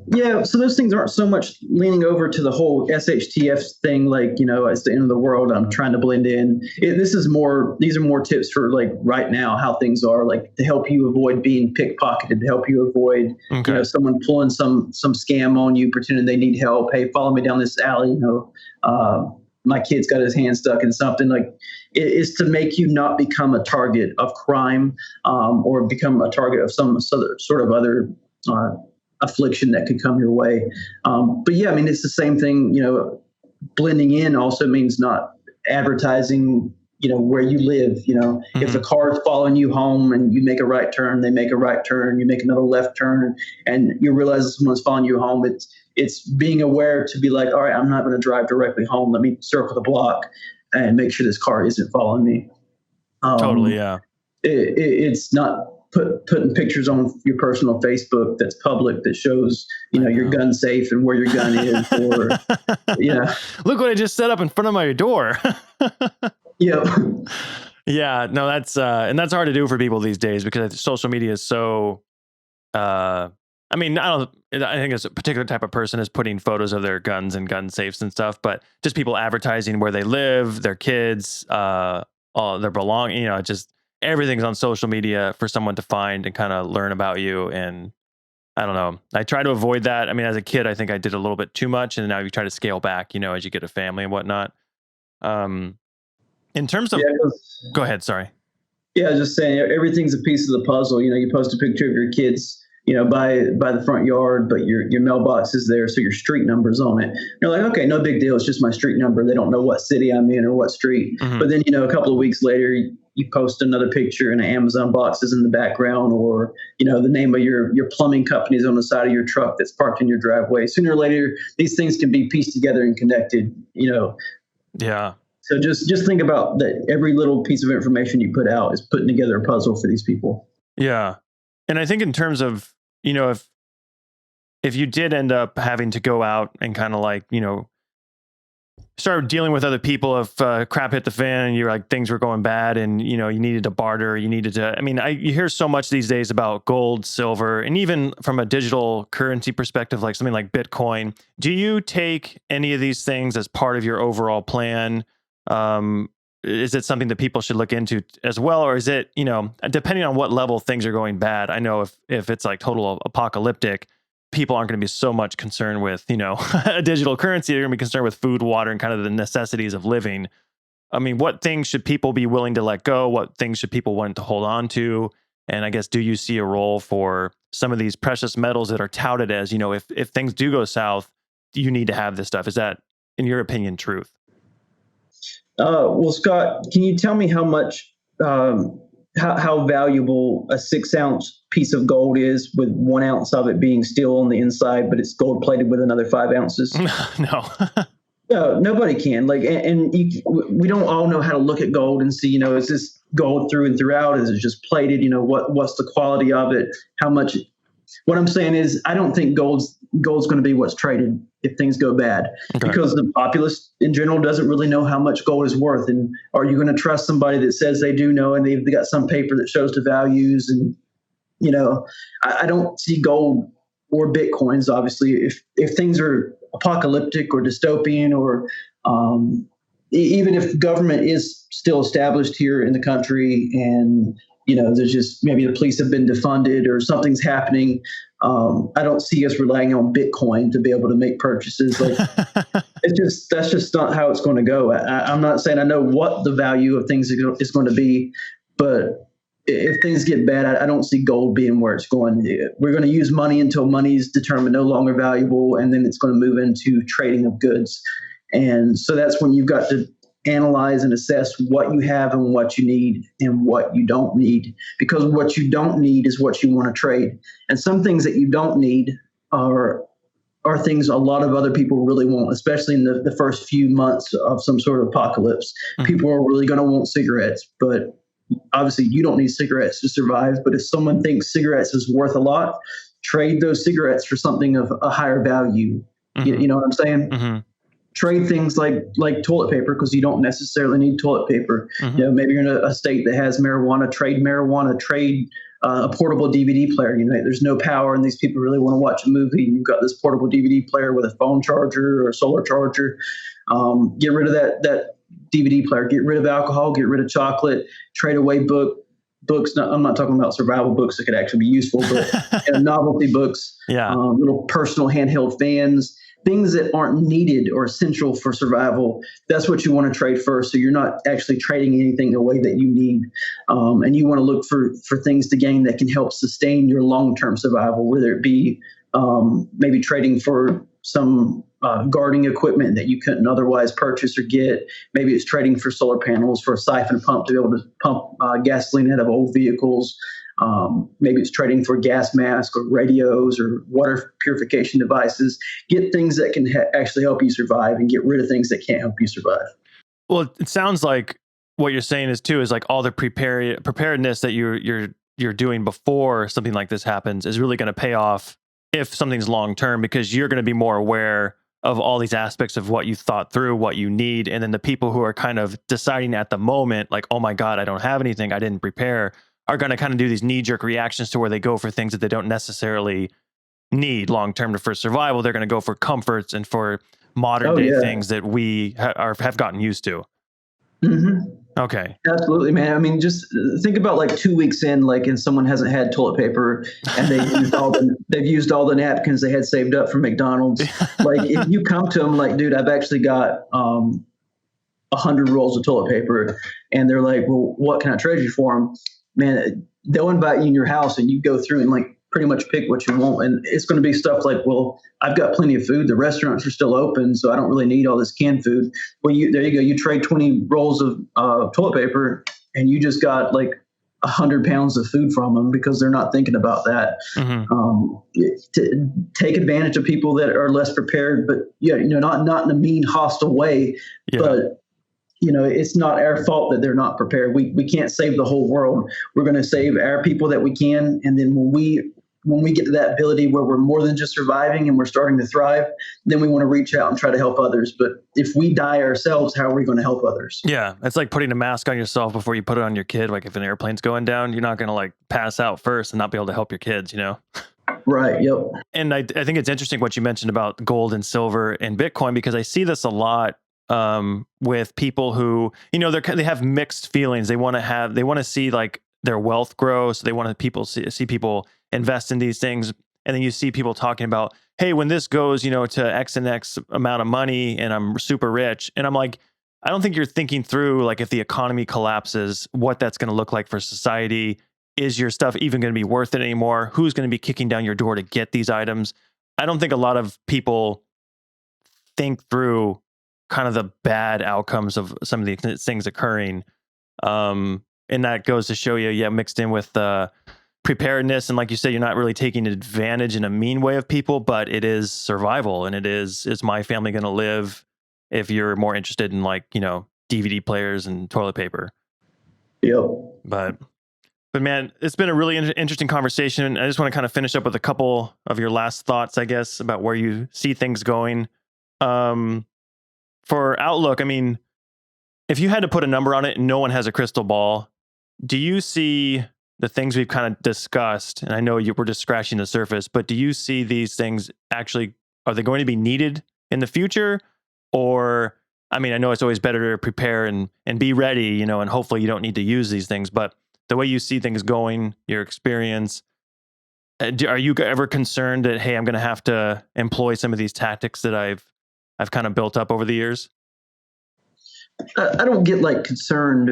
[SPEAKER 2] Yeah, so those things aren't so much leaning over to the whole SHTF thing, like, it's the end of the world, I'm trying to blend in. These are more tips for like right now, how things are, like to help you avoid being pickpocketed, to help you avoid, someone pulling some scam on you, pretending they need help. Hey, follow me down this alley, my kid's got his hand stuck in something. Like, it is to make you not become a target of crime, or become a target of some sort of other affliction that could come your way. But yeah, I mean, it's the same thing. Blending in also means not advertising, where you live. Mm-hmm. If the car's following you home and you make a right turn, they make a right turn, you make another left turn, and you realize that someone's following you home. It's being aware to be like, all right, I'm not going to drive directly home. Let me circle the block and make sure this car isn't following me.
[SPEAKER 1] Totally, yeah.
[SPEAKER 2] It's not putting pictures on your personal Facebook that's public that shows, your gun safe and where your gun is, or
[SPEAKER 1] look what I just set up in front of my door.
[SPEAKER 2] Yep.
[SPEAKER 1] Yeah, no, that's and that's hard to do for people these days because social media is so. I think it's a particular type of person is putting photos of their guns and gun safes and stuff, but just people advertising where they live, their kids, all their belonging, just everything's on social media for someone to find and kind of learn about you. And I don't know. I try to avoid that. I mean, as a kid, I think I did a little bit too much, and now you try to scale back, as you get a family and whatnot. In terms of, go ahead. Sorry.
[SPEAKER 2] Yeah, I was just saying everything's a piece of the puzzle. You post a picture of your kids, by the front yard, but your mailbox is there, so your street number's on it. You're like, okay, no big deal. It's just my street number. They don't know what city I'm in or what street.
[SPEAKER 1] Mhm.
[SPEAKER 2] But then, a couple of weeks later, you post another picture and an Amazon box is in the background, or the name of your plumbing company is on the side of your truck that's parked in your driveway. Sooner or later, these things can be pieced together and connected.
[SPEAKER 1] Yeah.
[SPEAKER 2] So just think about that. Every little piece of information you put out is putting together a puzzle for these people.
[SPEAKER 1] Yeah. And I think in terms of, if you did end up having to go out and kind of like, start dealing with other people, if crap hit the fan and you're like, things were going bad and, you needed to barter, you hear so much these days about gold, silver, and even from a digital currency perspective, like something like Bitcoin. Do you take any of these things as part of your overall plan? Is it something that people should look into as well? Or is it, depending on what level things are going bad? I know if it's like total apocalyptic, people aren't going to be so much concerned with, a digital currency. They're going to be concerned with food, water, and kind of the necessities of living. I mean, what things should people be willing to let go? What things should people want to hold on to? And I guess, do you see a role for some of these precious metals that are touted as, if things do go south, you need to have this stuff? Is that, in your opinion, truth?
[SPEAKER 2] Well, Scott, can you tell me how much, how valuable a 6-ounce piece of gold is, with 1 ounce of it being steel on the inside, but it's gold plated with another 5 ounces?
[SPEAKER 1] No.
[SPEAKER 2] No, nobody can. We don't all know how to look at gold and see, is this gold through and throughout? Is it just plated? What's the quality of it? How much? What I'm saying is, I don't think gold's going to be what's traded if things go bad, because the populace in general doesn't really know how much gold is worth. And are you going to trust somebody that says they do know and they've got some paper that shows the values? And I don't see gold or Bitcoins, obviously, if things are apocalyptic or dystopian, or even if government is still established here in the country, and there's just maybe the police have been defunded or something's happening. I don't see us relying on Bitcoin to be able to make purchases. That's just not how it's going to go. I'm not saying I know what the value of things is going to be, but if things get bad, I don't see gold being where it's going. We're going to use money until money's determined no longer valuable, and then it's going to move into trading of goods. And so that's when you've got to analyze and assess what you have and what you need and what you don't need, because what you don't need is what you want to trade. And some things that you don't need are things a lot of other people really want, especially in the first few months of some sort of apocalypse. Mm-hmm. People are really going to want cigarettes, but obviously you don't need cigarettes to survive. But if someone thinks cigarettes is worth a lot, trade those cigarettes for something of a higher value. Mm-hmm. You know what I'm saying? Mm-hmm. Trade things like toilet paper, because you don't necessarily need toilet paper. Mm-hmm. Maybe you're in a state that has marijuana. Trade marijuana. Trade a portable DVD player. There's no power, and these people really want to watch a movie. And you've got this portable DVD player with a phone charger or a solar charger. Get rid of that DVD player. Get rid of alcohol. Get rid of chocolate. Trade away books. I'm not talking about survival books that could actually be useful, but novelty books. Yeah. Little personal handheld fans. Things that aren't needed or essential for survival, that's what you want to trade first. So you're not actually trading anything away that you need. And you want to look for things to gain that can help sustain your long-term survival, whether it be maybe trading for some gardening equipment that you couldn't otherwise purchase or get. Maybe it's trading for solar panels, for a siphon pump to be able to pump gasoline out of old vehicles. Maybe it's trading for gas masks or radios or water purification devices. Get things that can actually help you survive, and get rid of things that can't help you survive.
[SPEAKER 1] Well, it sounds like what you're saying is like all the preparedness that you're doing before something like this happens is really going to pay off if something's long term, because you're going to be more aware of all these aspects of what you thought through, what you need. And then the people who are kind of deciding at the moment, like, oh my God, I don't have anything, I didn't prepare, are going to kind of do these knee-jerk reactions to where they go for things that they don't necessarily need long-term for survival. They're going to go for comforts and for modern-day things that we have gotten used to.
[SPEAKER 2] Mm-hmm.
[SPEAKER 1] Okay.
[SPEAKER 2] Absolutely, man. I mean, just think about like 2 weeks in, and someone hasn't had toilet paper, and they've used all the napkins they had saved up from McDonald's. If you come to them like, dude, I've actually got 100 rolls of toilet paper, and they're like, well, what can I trade you for them? Man, they'll invite you in your house and you go through and like pretty much pick what you want. And it's going to be stuff like, well, I've got plenty of food. The restaurants are still open, so I don't really need all this canned food. Well, there you go. You trade 20 rolls of toilet paper and you just got like 100 pounds of food from them because they're not thinking about that. To take advantage of people that are less prepared, but not in a mean, hostile way, but it's not our fault that they're not prepared. We can't save the whole world. We're going to save our people that we can. And then when we get to that ability where we're more than just surviving and we're starting to thrive, then we want to reach out and try to help others. But if we die ourselves, how are we going to help others?
[SPEAKER 1] Yeah. It's like putting a mask on yourself before you put it on your kid. Like if an airplane's going down, you're not going to like pass out first and not be able to help your kids,
[SPEAKER 2] Right. Yep.
[SPEAKER 1] And I think it's interesting what you mentioned about gold and silver and Bitcoin, because I see this a lot with people who, they have mixed feelings. They want to see like their wealth grow. So they want to see people invest in these things. And then you see people talking about, hey, when this goes, to X and X amount of money and I'm super rich. And I'm like, I don't think you're thinking through, like, if the economy collapses, what that's going to look like for society. Is your stuff even going to be worth it anymore? Who's going to be kicking down your door to get these items? I don't think a lot of people think through kind of the bad outcomes of some of these things occurring. And that goes to show you, mixed in with preparedness. And like you said, you're not really taking advantage in a mean way of people, but it is survival. And is my family going to live if you're more interested in like, DVD players and toilet paper?
[SPEAKER 2] Yep. But
[SPEAKER 1] man, it's been a really interesting conversation. I just want to kind of finish up with a couple of your last thoughts, I guess, about where you see things going. For outlook, I mean, if you had to put a number on it, and no one has a crystal ball, do you see the things we've kind of discussed? And I know we're just scratching the surface, but do you see these things actually, are they going to be needed in the future? Or, I mean, I know it's always better to prepare and be ready, and hopefully you don't need to use these things, but the way you see things going, your experience, are you ever concerned that, hey, I'm going to have to employ some of these tactics that I've kind of built up over the years?
[SPEAKER 2] I don't get like concerned.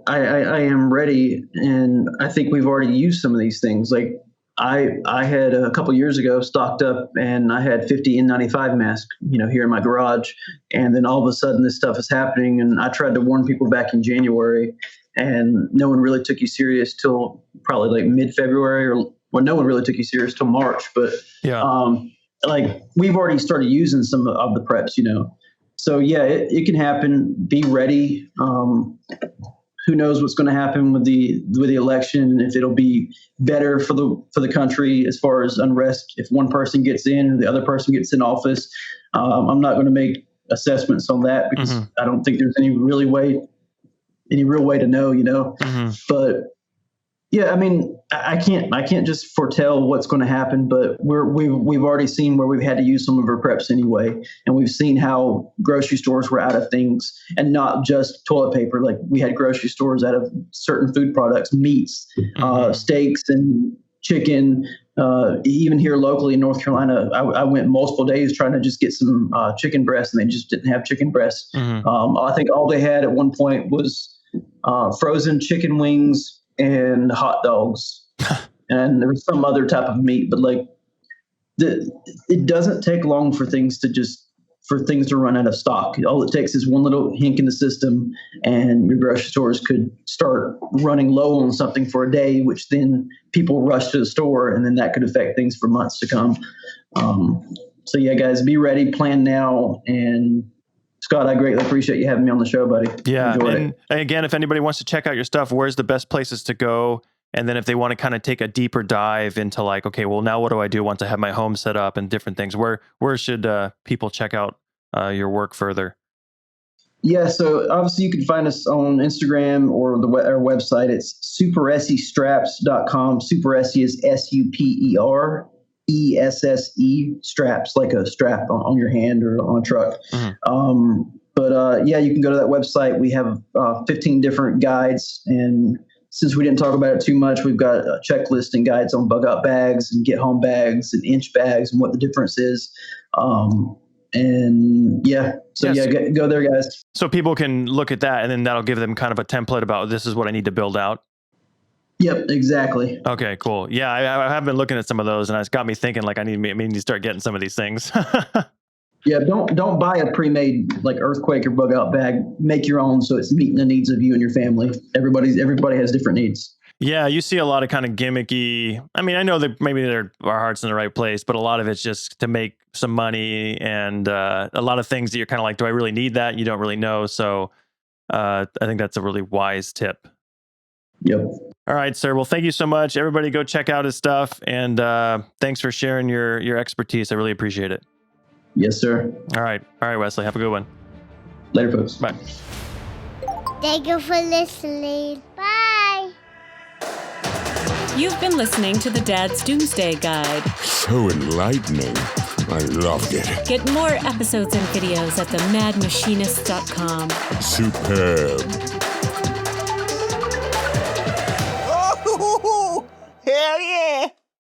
[SPEAKER 2] I am ready, and I think we've already used some of these things. Like I had a couple years ago stocked up, and I had 50 N95 masks, here in my garage, and then all of a sudden this stuff is happening, and I tried to warn people back in January, and no one really took you serious till probably like mid-February, no one really took you serious till March. But like we've already started using some of the preps, So yeah, it can happen. Be ready. Who knows what's going to happen with the election? If it'll be better for the country as far as unrest. If one person gets in, the other person gets in office. I'm not going to make assessments on that because I don't think there's any real way to know. But yeah, I mean, I can't just foretell what's going to happen, but we've already seen where we've had to use some of our preps anyway, and we've seen how grocery stores were out of things, and not just toilet paper. Like we had grocery stores out of certain food products, meats, steaks, and chicken. Even here locally in North Carolina, I went multiple days trying to just get some chicken breasts, and they just didn't have chicken breasts. I think all they had at one point was frozen chicken wings and hot dogs, and there was some other type of meat. But like, it doesn't take long for things to run out of stock. All it takes is one little hink in the system, and your grocery stores could start running low on something for a day, which then people rush to the store, and then that could affect things for months to come. So yeah, guys, be ready, plan now, and Scott, I greatly appreciate you having me on the show, buddy.
[SPEAKER 1] Yeah. And again, if anybody wants to check out your stuff, where's the best places to go? And then if they want to kind of take a deeper dive into like, okay, well, now what do I do once I have my home set up and different things? Where should people check out your work further?
[SPEAKER 2] Yeah, so obviously you can find us on Instagram or our website. It's superessestraps.com. Superesse is SUPERESSE, straps, like a strap on your hand or on a truck. But yeah, you can go to that website. We have 15 different guides, and since we didn't talk about it too much, we've got a checklist and guides on bug out bags and get home bags and inch bags and what the difference is. And go there, guys.
[SPEAKER 1] So people can look at that, and then that'll give them kind of a template about this is what I need to build out.
[SPEAKER 2] Yep, exactly.
[SPEAKER 1] Okay, cool. Yeah, I have been looking at some of those, and it's got me thinking like I need to start getting some of these things.
[SPEAKER 2] Yeah, don't buy a pre-made like earthquake or bug out bag. Make your own so it's meeting the needs of you and your family. Everybody has different needs.
[SPEAKER 1] Yeah, you see a lot of kind of gimmicky. I mean, I know that maybe our heart's in the right place, but a lot of it's just to make some money, and a lot of things that you're kind of like, do I really need that? You don't really know. So I think that's a really wise tip.
[SPEAKER 2] Yep.
[SPEAKER 1] All right, sir. Well, thank you so much. Everybody go check out his stuff, and thanks for sharing your expertise. I really appreciate it.
[SPEAKER 2] Yes, sir.
[SPEAKER 1] All right, Wesley. Have a good one.
[SPEAKER 2] Later, folks.
[SPEAKER 1] Bye.
[SPEAKER 3] Thank you for listening. Bye.
[SPEAKER 4] You've been listening to the Dad's Doomsday Guide.
[SPEAKER 5] So enlightening. I loved it.
[SPEAKER 4] Get more episodes and videos at themadmachinist.com.
[SPEAKER 5] Superb.
[SPEAKER 6] Oh, hell yeah!